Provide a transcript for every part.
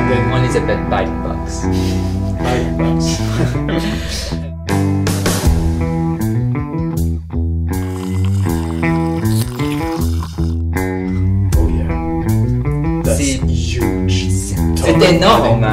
then On les appelle biting bugs. biting bugs. Oh yeah, that's C'est- huge. C'est énorme.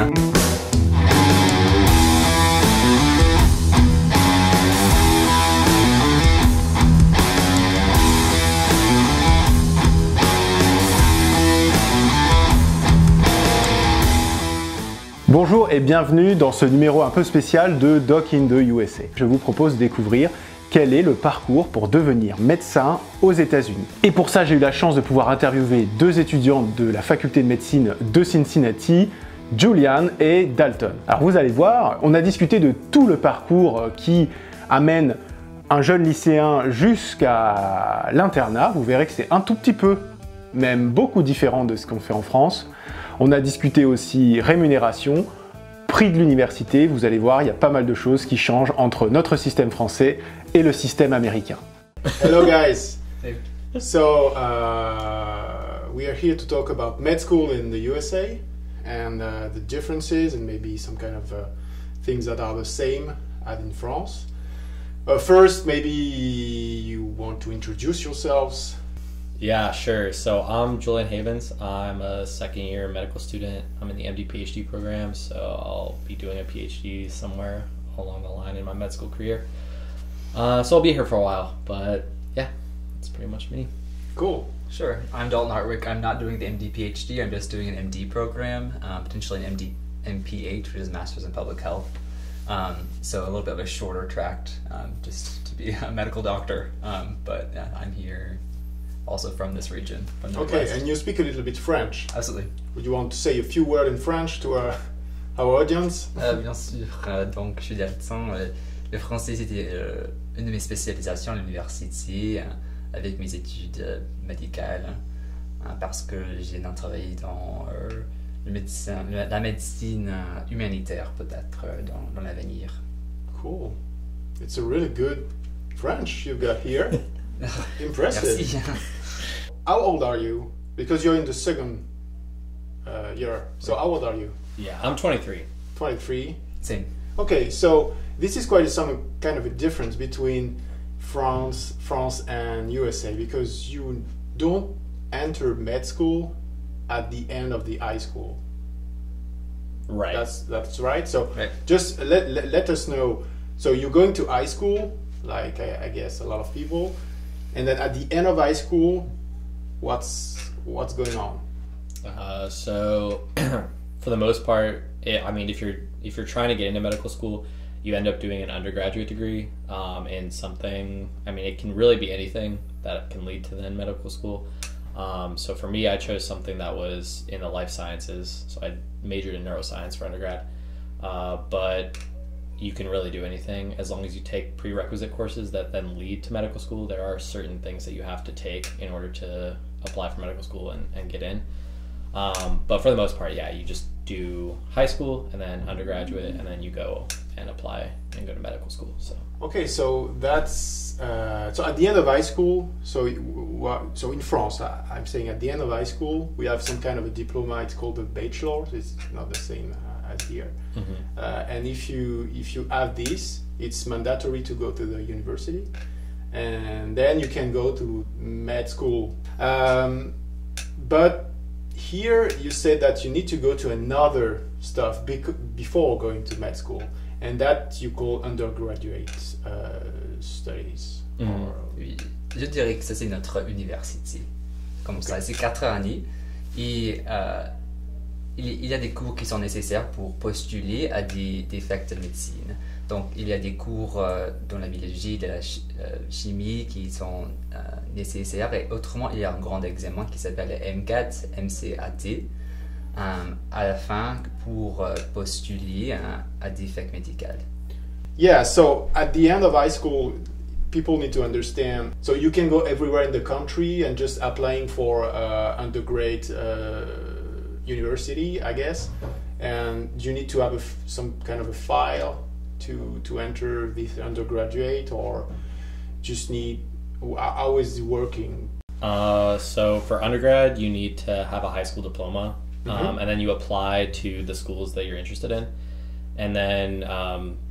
Bonjour et bienvenue dans ce numéro un peu spécial de Doc in the USA. Je vous propose de découvrir quel est le parcours pour devenir médecin aux États-Unis. Et pour ça, j'ai eu la chance de pouvoir interviewer deux étudiants de la faculté de médecine de Cincinnati, Julian et Dalton. Alors vous allez voir, on a discuté de tout le parcours qui amène un jeune lycéen jusqu'à l'internat. Vous verrez que c'est un tout petit peu, même beaucoup différent de ce qu'on fait en France. On a discuté aussi rémunération, prix de l'université. Vous allez voir, il y a pas mal de choses qui changent entre notre système français et le système américain. Hello guys. Hey. So we are here to talk about med school in the USA and the differences and maybe some kind of things that are the same as in France. First, maybe you want to introduce yourselves. Yeah, sure. So I'm Julian Havens. I'm a second year medical student. I'm in the MD PhD program, so I'll be doing a PhD somewhere along the line in my med school career. So I'll be here for a while, but yeah, that's pretty much me. Cool. Sure. I'm Dalton Hartwick. I'm not doing the MD PhD. I'm just doing an MD program, potentially an MD MPH, which is Masters in Public Health. So a little bit of a shorter tract, just to be a medical doctor. But yeah, I'm here. Also from this region. From the Okay, Midwest. and you speak a little bit French. Absolutely. Would you want to say a few words in French to our audience? Bien sûr. Donc, je suis Dalton. Le français, c'était une de mes spécialisations à l'université avec mes études médicales parce que j'ai travaillé dans la médecine humanitaire peut-être dans l'avenir. Cool. It's a really good French you've got here. Impressive. Merci. How old are you? Because you're in the second year. So how old are you? Yeah, I'm 23. 23. Same. Okay, so this is quite some kind of a difference between France and USA because you don't enter med school at the end of the high school. Right. That's right. So Right. just let us know. So you're going to high school, like I guess a lot of people, and then at the end of high school, what's going on? So for the most part, I mean, if you're trying to get into medical school, you end up doing an undergraduate degree in something. I mean, it can really be anything that can lead to then medical school. So for me, I chose something that was in the life sciences. So I majored in neuroscience for undergrad, but you can really do anything as long as you take prerequisite courses that then lead to medical school. There are certain things that you have to take in order to apply for medical school and get in. But for the most part, yeah, you just do high school and then undergraduate, and then you go and apply and go to medical school. So Okay, so that's so at the end of high school. So in France, I'm saying at the end of high school, we have some kind of a diploma. It's called a bachelor. It's not the same as here. And if you have this, it's mandatory to go to the university, and then you can go to med school. But here you said that you need to go to another stuff before going to med school, and that you call undergraduate studies. Or, Oui, je dirais que ça c'est notre université. Comme ça, c'est 4 années et il y a des cours qui sont nécessaires pour postuler à des facs de médecine. Donc, il y a des cours dans la biologie, de la chimie qui sont nécessaires et autrement, il y a un grand examen qui s'appelle le MCAT, MCAT, à la fin pour postuler à des facs médicales. Yeah, so at the end of high school, people need to understand. So you can go everywhere in the country and just applying for undergrad university, I guess. And you need to have some kind of a file to enter this undergraduate, or just need, how is it working? So for undergrad, you need to have a high school diploma. and then you apply to the schools that you're interested in, and then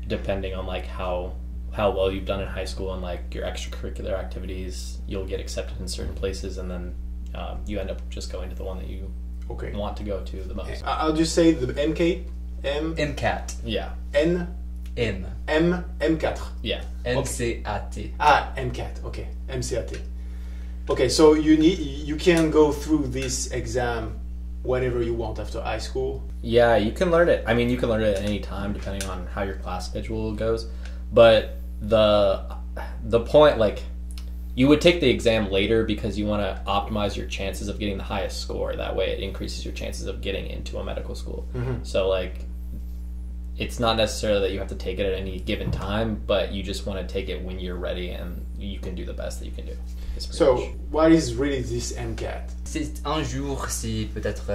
depending on like how well you've done in high school and like your extracurricular activities, you'll get accepted in certain places, and then you end up just going to the one that you want to go to the most. I'll just say the MCAT. MCAT. Yeah. MCAT. Yeah. MCAT. Ah, MCAT. Okay, MCAT. Okay, so you can go through this exam whenever you want after high school. Yeah, you can learn it. I mean, you can learn it at any time depending on how your class schedule goes. But the point, like, you would take the exam later because you want to optimize your chances of getting the highest score. That way it increases your chances of getting into a medical school. So, like, it's not necessarily that you have to take it at any given time, but you just want to take it when you're ready and you can do the best that you can do. So, what is really this MCAT? C'est un jour, c'est peut-être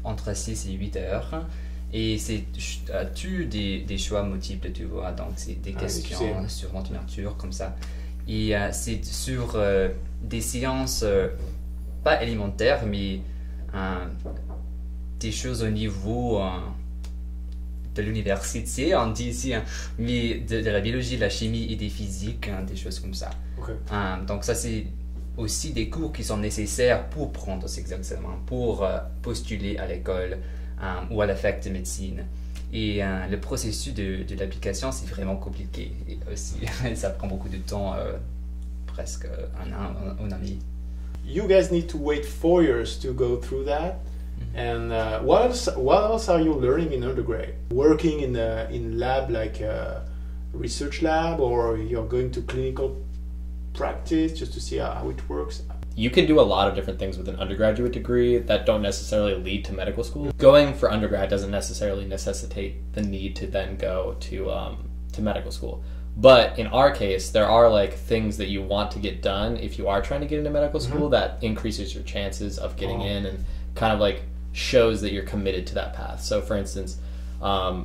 entre 6 et 8 heures. Et tu des choix multiples, tu vois. Donc, c'est des questions sur votre nature, comme ça. Et c'est sur des sciences pas élémentaires, mais des choses au niveau de l'université, on dit ici, mais de la biologie, de la chimie et des physiques, des choses comme ça. Donc ça, c'est aussi des cours qui sont nécessaires pour prendre ces examens, pour postuler à l'école ou à la fac de médecine. Et le processus de l'application, c'est vraiment compliqué. Et aussi, ça prend beaucoup de temps, presque un an et demi. You guys need to wait 4 years to go through that. And what else are you learning in undergrad? Working in lab, like a research lab, or you're going to clinical practice just to see how it works? You can do a lot of different things with an undergraduate degree that don't necessarily lead to medical school. Going for undergrad doesn't necessarily necessitate the need to then go to medical school. But in our case, there are like things that you want to get done if you are trying to get into medical school that increases your chances of getting in and kind of like shows that you're committed to that path. So for instance,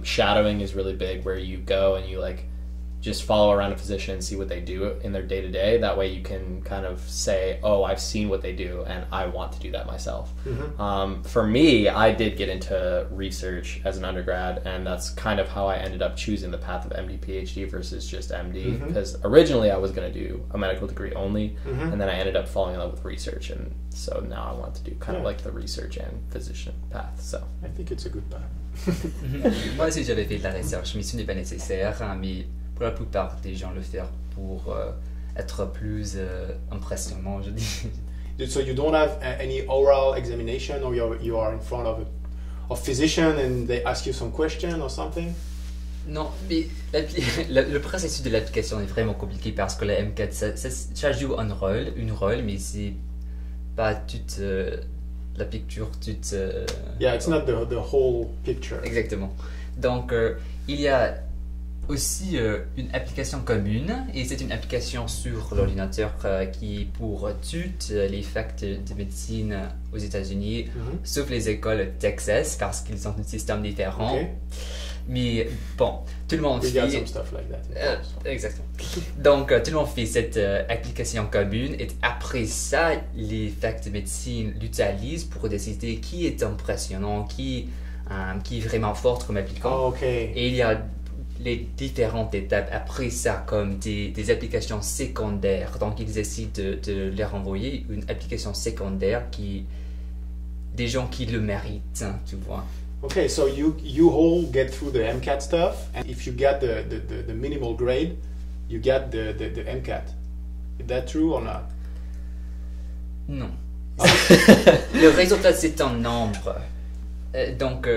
shadowing is really big, where you go and you like just follow around a physician and see what they do in their day-to-day. That way you can kind of say, oh, I've seen what they do and I want to do that myself. For me, I did get into research as an undergrad, and that's kind of how I ended up choosing the path of MD PhD versus just MD, because originally I was going to do a medical degree only, and then I ended up falling in love with research, and so now I want to do kind of like the research and physician path. So I think it's a good path. Moi aussi, j'avais fait de la recherche, mais ce n'est pas nécessaire, mais pour la plupart des gens le faire pour être plus impressionnant, je dis. So you don't have any oral examination, or you are in front of a physician and they ask you some question or something? Non, mais le processus de l'application est vraiment compliqué parce que la MCAT, ça joue un rôle, mais c'est pas toute la picture, toute... Yeah, it's not the whole picture. Exactement. Donc, il y a aussi une application commune, et c'est une application sur l'ordinateur qui est pour toutes les facs de médecine aux États-Unis, sauf les écoles Texas, parce qu'ils ont un système différent. Mais bon, tout le monde fait... some stuff like that. Exactement. Donc, tout le monde fait cette application commune, et après ça, les facs de médecine l'utilisent pour décider qui est impressionnant, qui est vraiment fort comme applicant. Et il y a les différentes étapes après ça, comme des applications secondaires. Donc, ils décident de leur envoyer une application secondaire des gens qui le méritent, tu vois. Okay, so you all get through the MCAT stuff, and if you get the minimal grade, you get the MCAT. Is that true or not? Non. Le résultat, c'est un nombre. Donc,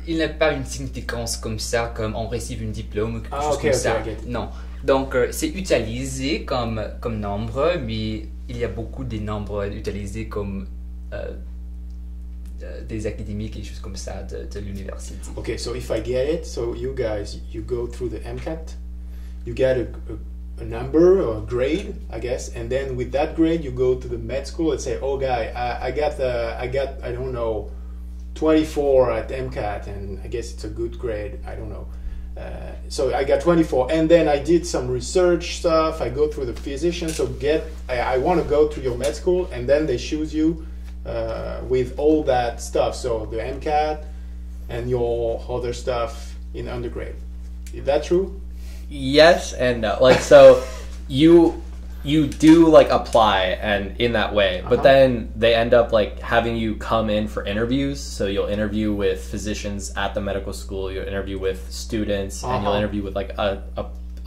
il n'a pas une significance comme ça, comme on reçoit un diplôme ou quelque chose comme ça. Non. Donc, c'est utilisé comme nombre, mais il y a beaucoup de nombres utilisés comme des académiques et des choses comme ça de l'université. Okay, so if I get it, so you guys, you go through the MCAT, you get a number or a grade, I guess, and then with that grade you go to the med school and say, oh guy, I got I don't know 24 at MCAT, and I guess it's a good grade, I don't know. So I got 24, and then I did some research stuff, I go through the physician, so I want to go to your med school, and then they choose you with all that stuff. So the MCAT and your other stuff in undergrad. Is that true? Yes and no. Like, so you do like apply and in that way, but then they end up like having you come in for interviews. So you'll interview with physicians at the medical school, you'll interview with students, and you'll interview with like a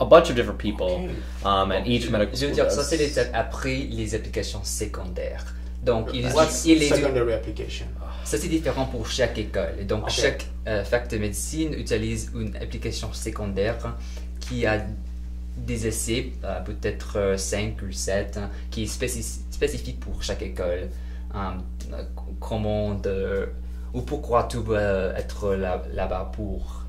bunch of different people. And each medical Je veux school dire, ça does. c'est l'étape après les applications secondaires. Donc, What's il est secondary application? ça c'est différent pour chaque école. Et donc, chaque fac de médecine utilise une application secondaire qui a des essais, peut-être 5 ou 7, qui est spécifique pour chaque école. Ou pourquoi tu veux être là-bas pour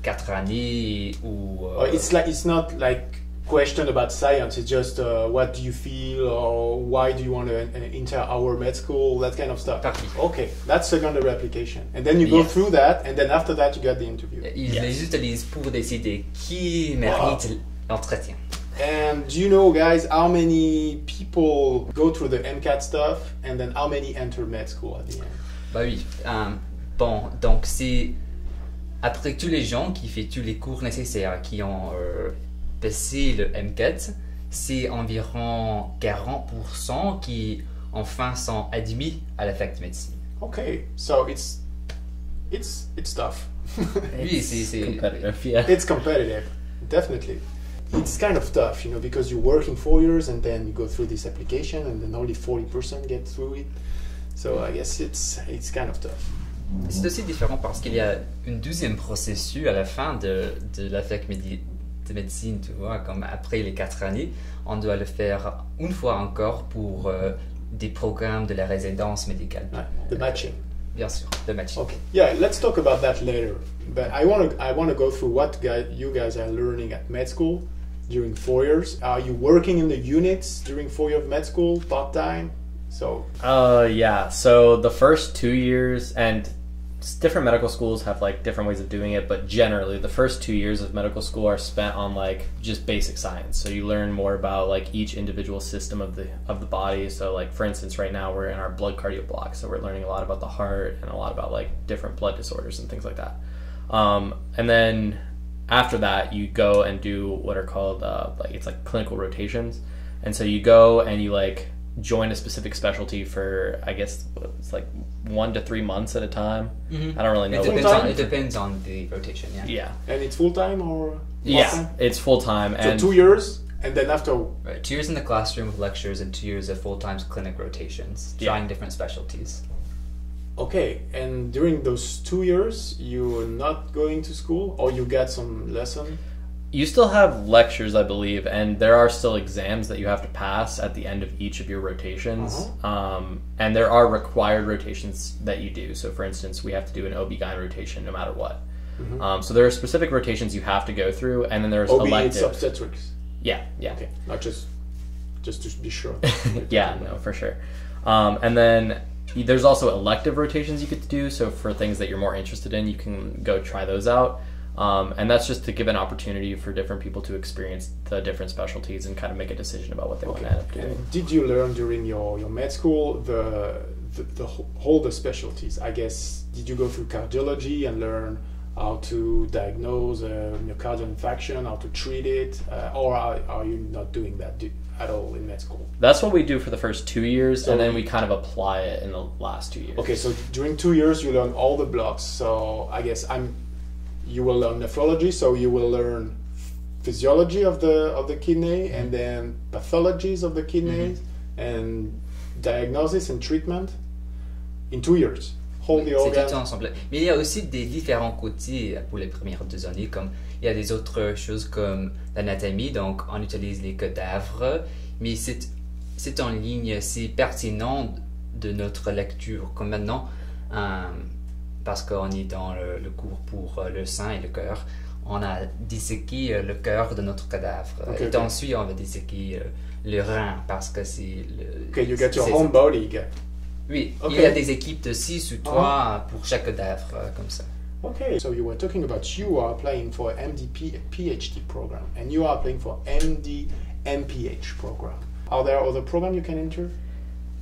4 années ou... It's not like question about science. It's just what do you feel or why do you want to enter our med school, that kind of stuff. Parfait. Okay, that's secondary application. And then you go through that, and then after that you get the interview. Ils les utilisent pour décider qui mérite l'entretien. And do you know, guys, how many people go through the MCAT stuff and then how many enter med school at the end? Bah oui. Bon, donc c'est après tous les gens qui font tous les cours nécessaires, qui ont passé le MCAT, c'est environ 40% qui enfin sont admis à la fac de médecine. Okay, so it's tough. Oui, c'est Competitive, yeah. It's competitive, definitely. It's kind of tough, because you work in 4 years and then you go through this application and then only 40% get through it. So I guess it's kind of tough. C'est aussi différent parce qu'il y a une deuxième processus à la fin de la fac de médecine, tu vois, comme après les 4 années, on doit le faire une fois encore pour des programmes de la résidence médicale. The matching. Bien sûr, le matching. Okay. Yeah, let's talk about that later. But I want to go through what you guys are learning at med school during 4 years. Are you working in the units during 4 years of med school, part-time? So Yeah, so the first 2 years, and different medical schools have like different ways of doing it, but generally the first 2 years of medical school are spent on like just basic science. So you learn more about like each individual system of the body. So like, for instance, right now we're in our blood cardio block, so we're learning a lot about the heart and a lot about like different blood disorders and things like that. And then after that you go and do what are called it's like clinical rotations. And so you go and you like join a specific specialty for, I guess it's like 1 to 3 months at a time. I don't really know. It depends on the rotation, yeah. Yeah. And it's full-time or Yeah, part-time? it's full-time. So And 2 years and then after... Right, 2 years in the classroom with lectures and 2 years of full-time clinic rotations, trying different specialties. Okay, and during those 2 years you're not going to school or you get some lesson? you still have lectures, I believe, and there are still exams that you have to pass at the end of each of your rotations. And there are required rotations that you do. So, for instance, we have to do an OB-GYN rotation no matter what. So there are specific rotations you have to go through, and then there's OB, electives. it's obstetrics. Yeah. Okay, not just to be sure. Yeah, no, for sure. And then there's also elective rotations you get to do. So for things that you're more interested in, you can go try those out. And that's just to give an opportunity for different people to experience the different specialties and kind of make a decision about what they want to end up doing. And did you learn during your med school the whole the specialties? I guess, did you go through cardiology and learn how to diagnose a myocardial infarction, how to treat it, or are you not doing that at all in med school? That's what we do for the first 2 years, and then we kind of apply it in the last 2 years. Okay, so during 2 years you learn all the blocks. So I guess you will learn nephrology, so you will learn physiology of the kidney, and then pathologies of the kidneys, and diagnosis and treatment in 2 years. Hold the C'est organ. tout ensemble. Mais il y a aussi des différents côtés pour les premières 2 années, comme il y a des autres choses comme l'anatomie, donc on utilise les cadavres, mais c'est en ligne, c'est pertinent de notre lecture, comme maintenant, parce qu'on est dans le cours pour le sein et le cœur, on a disséqué le cœur de notre cadavre. Et ensuite, on va disséquer le rein, parce que c'est le... Okay, you get your own body. Oui, il y a des équipes de 6 ou 3 pour chaque cadavre, comme ça. Okay, so you were talking about you are applying for MD PhD program, and you are applying for MD MPH program. Are there other programs you can enter?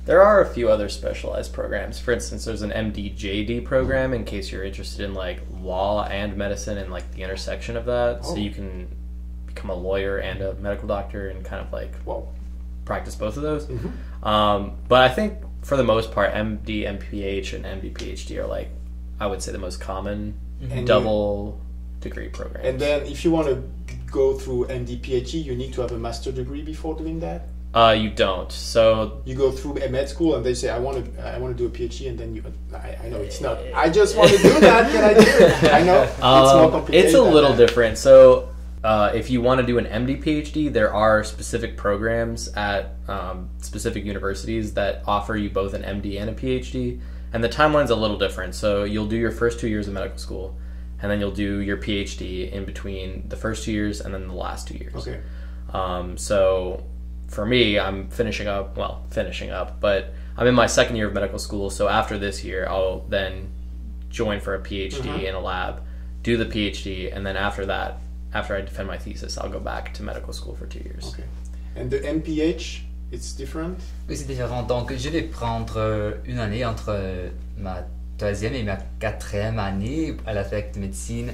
There are a few other specialized programs. For instance, there's an MD-JD program in case you're interested in like law and medicine and like the intersection of that. So you can become a lawyer and a medical doctor and kind of like practice both of those. But I think for the most part, MD, MPH, and MD, PhD are like, I would say, the most common double degree programs. And then if you want to go through MD, PhD, you need to have a master degree before doing that? You don't. So you go through a med school and they say, I want to do a PhD, and then I know it's not, I just want to do that, can I do it? I know, it's more complicated. It's a little different. So if you want to do an MD, PhD, there are specific programs at specific universities that offer you both an MD and a PhD, and the timeline's a little different. So you'll do your first 2 years of medical school, and then you'll do your PhD in between the first 2 years and then the last 2 years. Okay. So for me, I'm finishing up, but I'm in my second year of medical school, so after this year, I'll then join for a PhD in a lab, do the PhD, and then after that, after I defend my thesis, I'll go back to medical school for 2 years. Okay. And the MPH, it's different? Oui, c'est différent. Donc, je vais prendre une année entre ma troisième et ma quatrième année à la fac de médecine.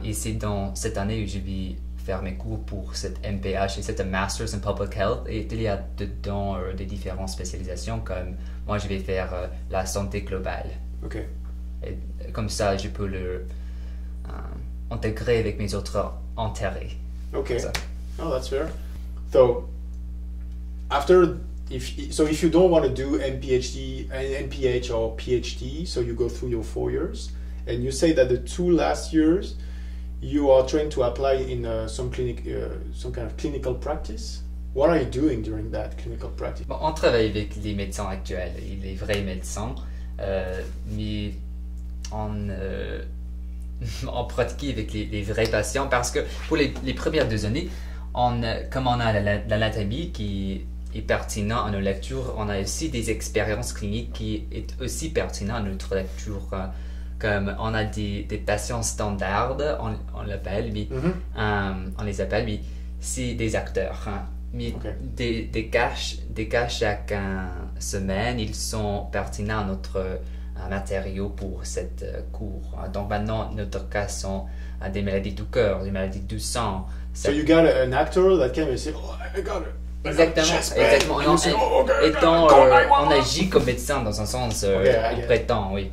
Et c'est dans cette année où je vais faire mes cours pour cette MPH et cette Masters in Public Health. Et il y a dedans des différentes spécialisations, comme moi je vais faire la santé globale. Ok. Et comme ça, je peux le intégrer avec mes autres intérêts. Okay. So. Oh, that's fair. So, if you don't want to do MPH or PhD, so you go through your 4 years, and you say that the 2 last years you are trying to apply in some kind of clinical practice. What are you doing during that clinical practice? Bon, on travaille avec les médecins actuels, les vrais médecins, mais on pratique avec les vrais patients, parce que pour les premières 2 années, comme on a l'anatomie qui est pertinent à nos lectures, on a aussi des expériences cliniques qui est aussi pertinent à notre lecture. Comme on a des patients standards, on l'appelle, mais on les appelle, mais c'est des acteurs. Mais des cas chaque semaine, ils sont pertinents à notre matériau pour cette cours. Donc maintenant, notre cas sont des maladies du cœur, des maladies du sang. So you got an actor that came and say, oh, I got it. Exactement. On agit comme médecin dans un sens, on prétend, oui.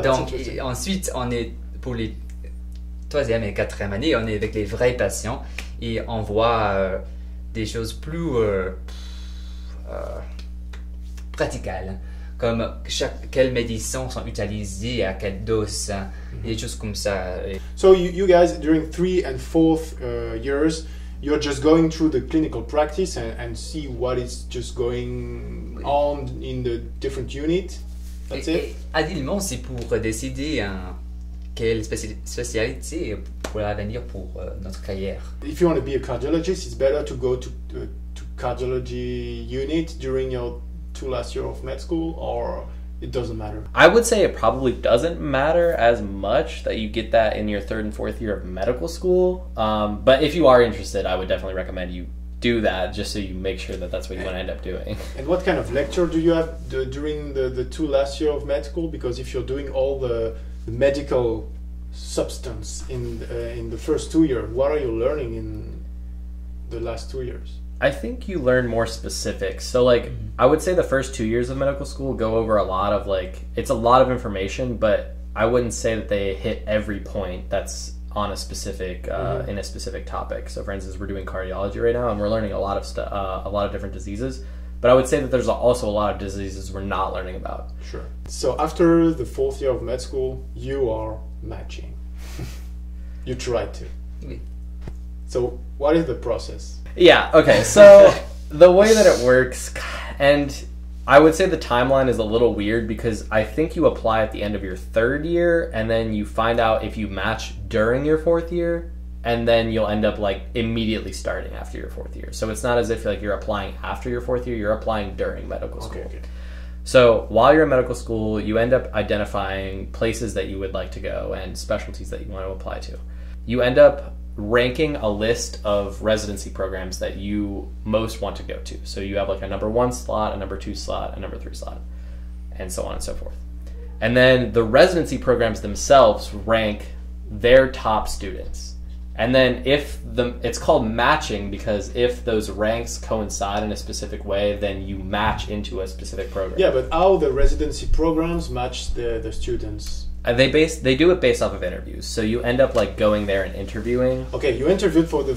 Donc, ensuite, on est pour les 3e et 4e années, on est avec les vrais patients et on voit des choses plus praticales, comme quels médicaments sont utilisés à quelle dose, des choses comme ça. So you guys, during 3 and 4th years, you're just going through the clinical practice and see what is just going on in the different unit. That's it? Habilement, c'est pour décider quelle spécialité pour l'avenir pour notre carrière. If you want to be a cardiologist, it's better to go to cardiology unit during your 2 last year of med school, or it doesn't matter? I would say it probably doesn't matter as much that you get that in your 3rd and 4th year of medical school. But if you are interested, I would definitely recommend you do that, just so you make sure that that's what you want to end up doing. And what kind of lecture do you have during the 2 last year of med school? Because if you're doing all the medical substance in the first 2 years, what are you learning in the last 2 years? I think you learn more specifics. So like, I would say the first 2 years of medical school go over a lot of it's a lot of information, but I wouldn't say that they hit every point that's on a specific, in a specific topic. So for instance, we're doing cardiology right now and we're learning a lot of stuff, a lot of different diseases, but I would say that there's also a lot of diseases we're not learning about. Sure. So after the 4th year of med school, you are matching. You tried to. Oui. So what is the process? Yeah, okay, so the way that it works, and I would say the timeline is a little weird because I think you apply at the end of your 3rd year and then you find out if you match during your 4th year, and then you'll end up immediately starting after your 4th year. So it's not as if you're applying after your 4th year, you're applying during medical school. Okay. So while you're in medical school, you end up identifying places that you would like to go and specialties that you want to apply to. You end up ranking a list of residency programs that you most want to go to. So you have like a number 1 slot, a number 2 slot, a number 3 slot, and so on and so forth. And then the residency programs themselves rank their top students. And then it's called matching, because if those ranks coincide in a specific way, then you match into a specific program. Yeah, but how the residency programs match the students? They do it based off of interviews. So you end up like going there and interviewing. Okay, you interviewed for the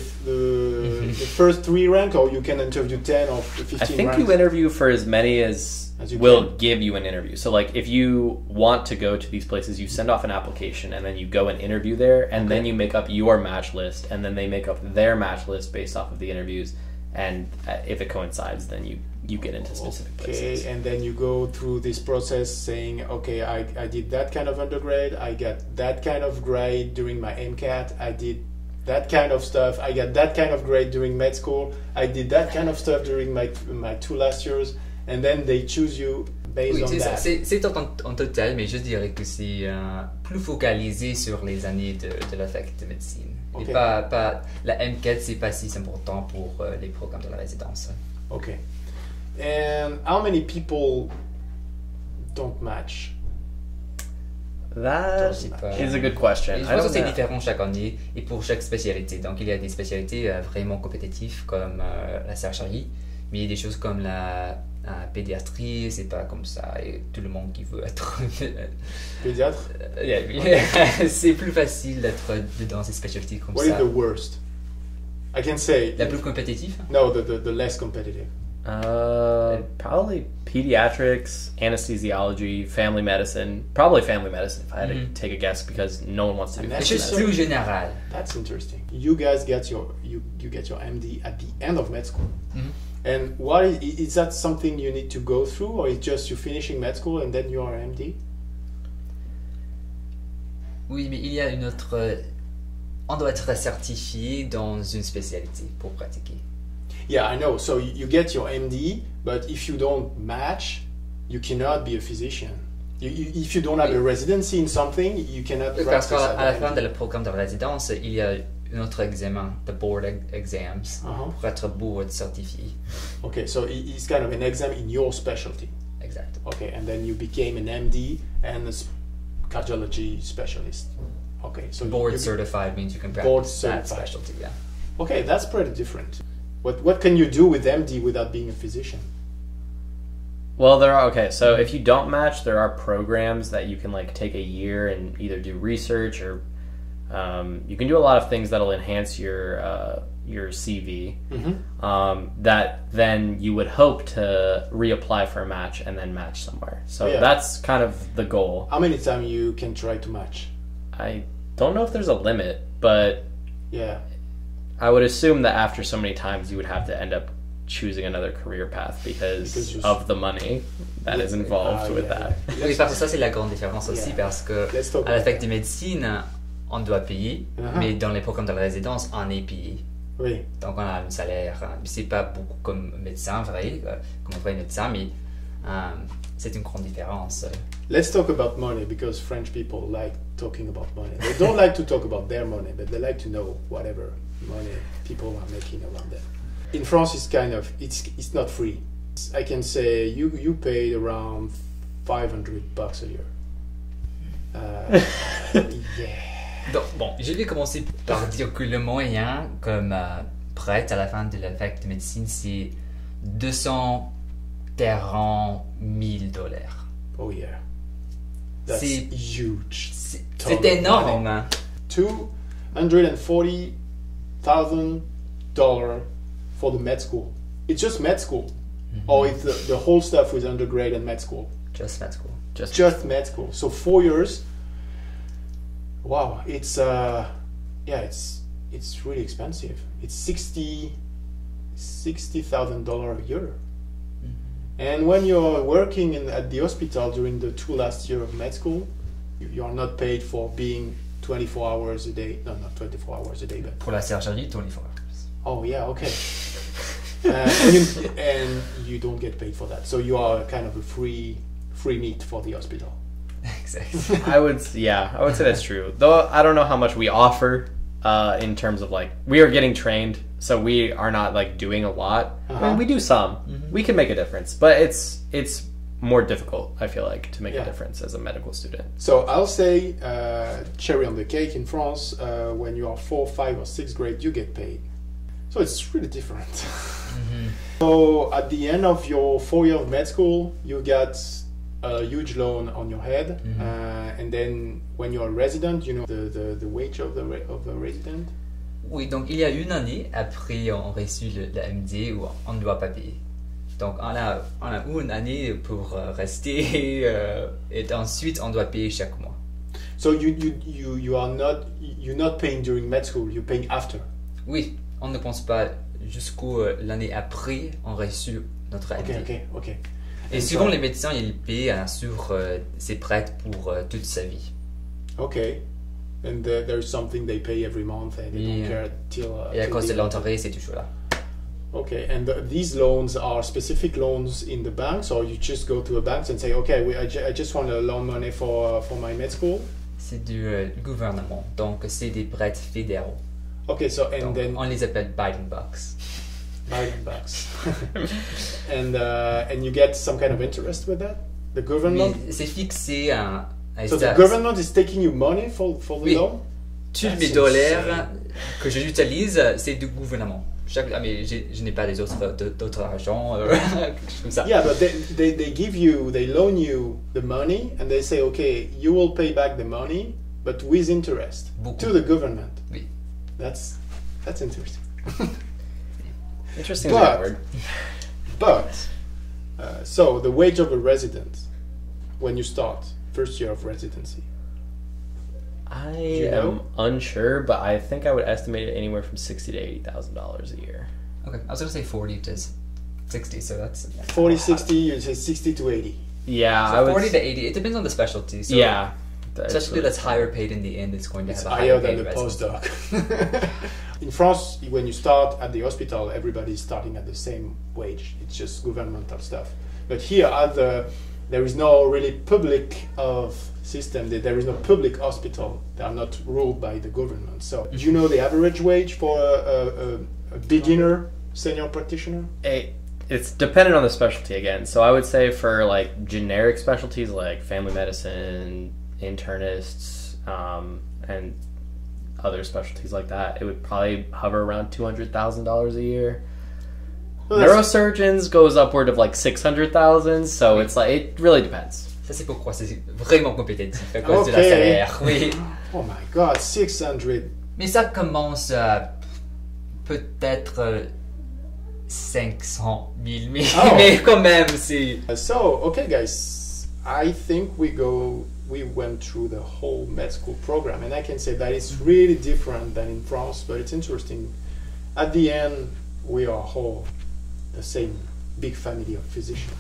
first 3 rank, or you can interview 10 or 15 I think ranks? you interview for as many as you will can. give you an interview. So like if you want to go to these places, you send off an application and then you go and interview there, and then you make up your match list, and then they make up their match list based off of the interviews, and if it coincides, then you get into specific places. Okay, and then you go through this process saying, okay, I did that kind of undergrad, I got that kind of grade during my MCAT, I did that kind of stuff, I got that kind of grade during med school, I did that kind of stuff during my 2 last years, and then they choose you based Oui, on c'est ça. that. C'est en total, mais je dirais que c'est plus focalisé sur les années de la faculté de médecine. Okay. Et pas la MCAT, c'est pas si important pour les programmes de la résidence. Okay. And how many people don't match? That Je sais pas. is a good question. Et je I pense don't que c'est know. différent chaque année et pour chaque spécialité. Donc il y a des spécialités vraiment compétitives comme la chirurgie, mais il y a des choses comme la pédiatrie, c'est pas comme ça. Et tout le monde qui veut être Pédiatre? c'est plus facile d'être dans ces spécialités comme What ça. is the worst? I can say La plus compétitive? no, the less competitive. Probably pediatrics, anesthesiology, family medicine. Probably family medicine if I had to take a guess, because no one wants to do And Les that's family choses just medicine. plus générales. That's interesting. You guys get your you get your MD at the end of med school. Mhm. And what is that something you need to go through, or is just you finishing med school and then you are MD? Oui, mais il y a une autre... On doit être certifié dans une spécialité pour pratiquer. Yeah, I know. So you get your MD, but if you don't match, you cannot be a physician. If you don't have a residency in something, you cannot Parce practice qu'à la as fin an MD. du programme de résidence, il y a un autre examen, the board exams, Uh-huh. pour être board certifié. Okay, so it's kind of an exam in your specialty. Exact. Okay, and then you became an MD and a cardiology specialist. Okay, so Board you, certified means you can Board practice that certified. specialty, yeah. Okay, that's pretty different. What can you do with MD without being a physician? Well, so if you don't match, there are programs that you can like take a year and either do research, or you can do a lot of things that'll enhance your CV. That then you would hope to reapply for a match and then match somewhere. So Yeah. that's kind of the goal. How many times you can try to match? I don't know if there's a limit, but Yeah. I would assume that after so many times you would have to end up choosing another career path because Because you- of the money that is involved with yeah, that. yeah. Oui, parce que ça, c'est la grande différence aussi, Yeah. parce que Let's talk à la about faculté de médecine, on doit payer, Uh-huh. mais dans les programmes de la résidence, on est payé. Oui. Donc on a un salaire, c'est pas beaucoup comme médecin, vrai, comme un vrai médecin, mais c'est une grande différence. Let's talk about money, because French people like talking about money. They don't like to talk about their money, but they like to know whatever money people are making around them. In France, it's kind of it's not free. I can say you paid around $500 a year. Yeah. Donc, bon, je vais commencer par dire que le moyen, comme prête à la fin de la fac de médecine, c'est $240,000. Oh yeah. That's C'est- huge. C'est Total énorme. Hein? $240,000 for the med school. It's just med school, or it's the whole stuff with undergrad and med school. Just med school. Just med school. So 4 years. Wow, it's it's really expensive. It's $60,000 a year. And when you're working at the hospital during the 2 last year of med school, you are not paid for being 24 hours a day. No, not 24 hours a day, but Pour la chirurgie, 24 hours. oh yeah, okay. And you don't get paid for that, so you are kind of a free meat for the hospital. Exact. I would say that's true. Though I don't know how much we offer in terms of like we are getting trained, so we are not like doing a lot. I mean, we do some. We can make a difference, but it's more difficult, I feel like, to make a difference as a medical student. So I'll say cherry on the cake in France, when you are 4, 5 or 6th grade, you get paid. So it's really different. So at the end of your 4 year of med school, you got a huge loan on your head, and then when you're a resident, you know the wage of the resident. Oui, donc il y a une année après on reçu la MD où on ne doit pas payer. Donc on a eu une année pour rester et ensuite on doit payer chaque mois. So you're not paying during med school, you're paying after. Oui, on ne pense pas jusqu'au l'année après on reçu notre MD. Okay. Et souvent les médecins ils payent sur ses prêts pour toute sa vie. Okay. And there's something they pay every month and they don't care till. Et à cause de l'intérêt, c'est toujours là. Okay, and these loans are specific loans in the banks, or you just go to a bank and say, okay, I just want to loan money for my med school. C'est du gouvernement, donc c'est des prêts fédéraux. Okay, so and donc, then on les appelle Biden bucks. Biden bucks. and you get some kind of interest with that. The government. Oui, c'est fixé à. So the government is taking you money for the loan? Tous mes dollars que j'utilise, c'est du gouvernement. Mais je n'ai pas d'autres argent, quelque chose comme ça. Yeah, but they loan you the money and they say, okay, you will pay back the money, but with interest to the government. Oui. That's interesting. Interesting is a word. But, so the wage of a resident when you start first year of residency. I am unsure, but I think I would estimate it anywhere from $60,000 to $80,000 a year. Okay, I was going to say 40 to 60, so that's 40, 60, you say 60 to 80. Yeah, so 40 to 80. It depends on the specialty. So yeah, especially that's higher paid in the end. It's going to have a higher higher than the postdoc. In France, when you start at the hospital, everybody's starting at the same wage. It's just governmental stuff. But here, there is no really public system. There is no public hospital. They are not ruled by the government. So, do you know the average wage for a beginner senior practitioner? It's dependent on the specialty again. So I would say for like generic specialties like family medicine, internists, and other specialties like that, it would probably hover around $200,000 a year. Well, neurosurgeons goes upward of like 600,000, so it's like it really depends. Ça c'est pourquoi c'est vraiment compétitif à cause de la salaire. Oui. Oh my God, 600. Mais ça commence à peut-être 500 000, mais quand même c'est. So okay, guys, I think we went through the whole med school program, and I can say that it's really different than in France, but it's interesting. At the end, we are all the same big family of physicians.